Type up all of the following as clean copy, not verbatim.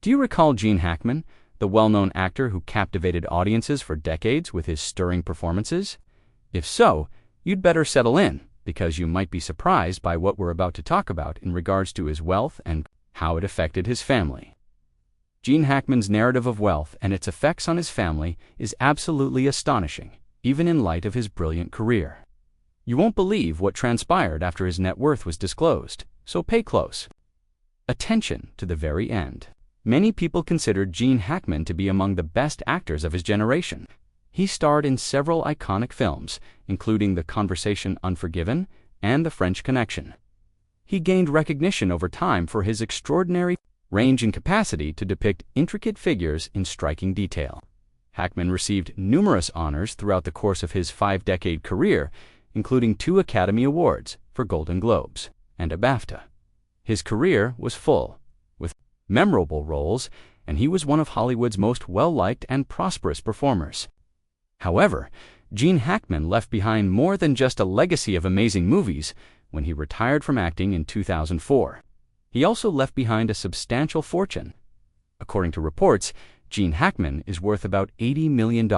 Do you recall Gene Hackman, the well-known actor who captivated audiences for decades with his stirring performances? If so, you'd better settle in, because you might be surprised by what we're about to talk about in regards to his wealth and how it affected his family. Gene Hackman's narrative of wealth and its effects on his family is absolutely astonishing, even in light of his brilliant career. You won't believe what transpired after his net worth was disclosed, so pay close attention to the very end. Many people considered Gene Hackman to be among the best actors of his generation. He starred in several iconic films, including The Conversation Unforgiven and The French Connection. He gained recognition over time for his extraordinary range and capacity to depict intricate figures in striking detail. Hackman received numerous honors throughout the course of his 5-decade career, including 2 Academy Awards for Golden Globes and a BAFTA. His career was full, with memorable roles, and he was one of Hollywood's most well-liked and prosperous performers. However, Gene Hackman left behind more than just a legacy of amazing movies when he retired from acting in 2004. He also left behind a substantial fortune. According to reports, Gene Hackman is worth about $80 million.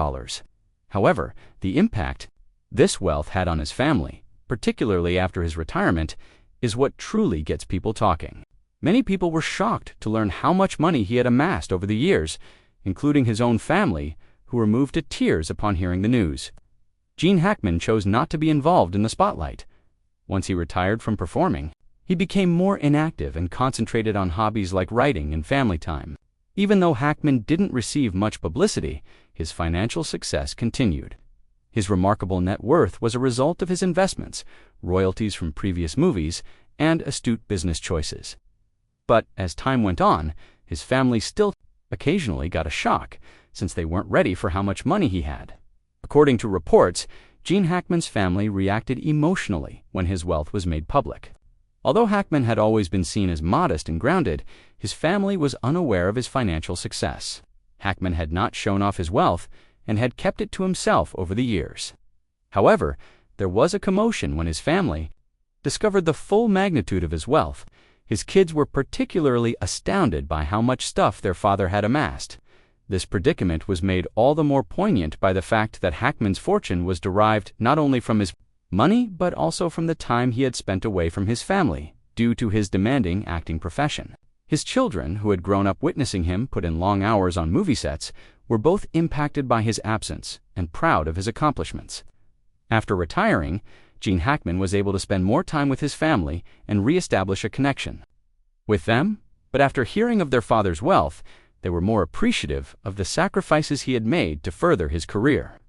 However, the impact this wealth had on his family, particularly after his retirement, is what truly gets people talking. Many people were shocked to learn how much money he had amassed over the years, including his own family, who were moved to tears upon hearing the news. Gene Hackman chose not to be involved in the spotlight. Once he retired from performing, he became more inactive and concentrated on hobbies like writing and family time. Even though Hackman didn't receive much publicity, his financial success continued. His remarkable net worth was a result of his investments, royalties from previous movies, and astute business choices. But as time went on, his family still occasionally got a shock, since they weren't ready for how much money he had. According to reports, Gene Hackman's family reacted emotionally when his wealth was made public. Although Hackman had always been seen as modest and grounded, his family was unaware of his financial success. Hackman had not shown off his wealth and had kept it to himself over the years. However, there was a commotion when his family discovered the full magnitude of his wealth. His kids were particularly astounded by how much stuff their father had amassed. This predicament was made all the more poignant by the fact that Hackman's fortune was derived not only from his money but also from the time he had spent away from his family due to his demanding acting profession. His children, who had grown up witnessing him put in long hours on movie sets, were both impacted by his absence and proud of his accomplishments. After retiring, Gene Hackman was able to spend more time with his family and re-establish a connection with them, but after hearing of their father's wealth, they were more appreciative of the sacrifices he had made to further his career.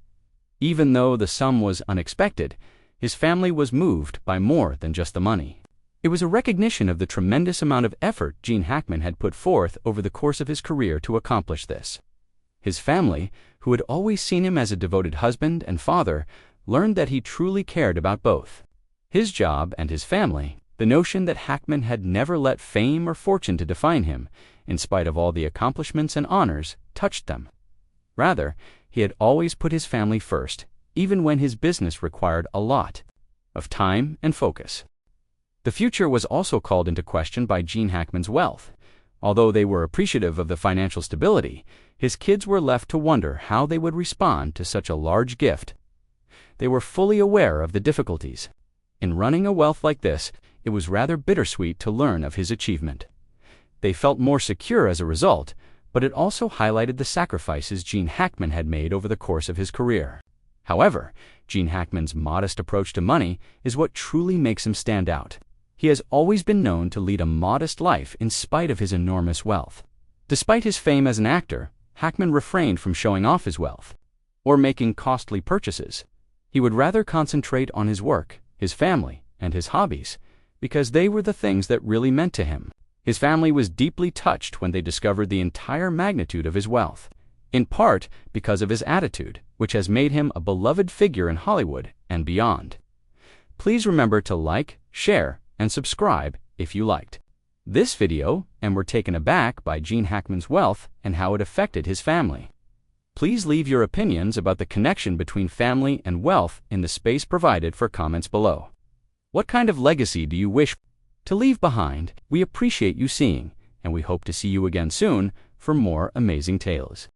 Even though the sum was unexpected, his family was moved by more than just the money. It was a recognition of the tremendous amount of effort Gene Hackman had put forth over the course of his career to accomplish this. His family, who had always seen him as a devoted husband and father, learned that he truly cared about both his job and his family. The notion that Hackman had never let fame or fortune to define him, in spite of all the accomplishments and honors, touched them. Rather, he had always put his family first, even when his business required a lot of time and focus. The future was also called into question by Gene Hackman's wealth. Although they were appreciative of the financial stability, his kids were left to wonder how they would respond to such a large gift. They were fully aware of the difficulties. In running a wealth like this, it was rather bittersweet to learn of his achievement. They felt more secure as a result, but it also highlighted the sacrifices Gene Hackman had made over the course of his career. However, Gene Hackman's modest approach to money is what truly makes him stand out. He has always been known to lead a modest life in spite of his enormous wealth. Despite his fame as an actor, Hackman refrained from showing off his wealth or making costly purchases. He would rather concentrate on his work, his family, and his hobbies, because they were the things that really meant to him. His family was deeply touched when they discovered the entire magnitude of his wealth, in part because of his attitude, which has made him a beloved figure in Hollywood and beyond. Please remember to like, share, and subscribe if you liked this video and were taken aback by Gene Hackman's wealth and how it affected his family. Please leave your opinions about the connection between family and wealth in the space provided for comments below. What kind of legacy do you wish to leave behind? We appreciate you seeing, and we hope to see you again soon for more amazing tales.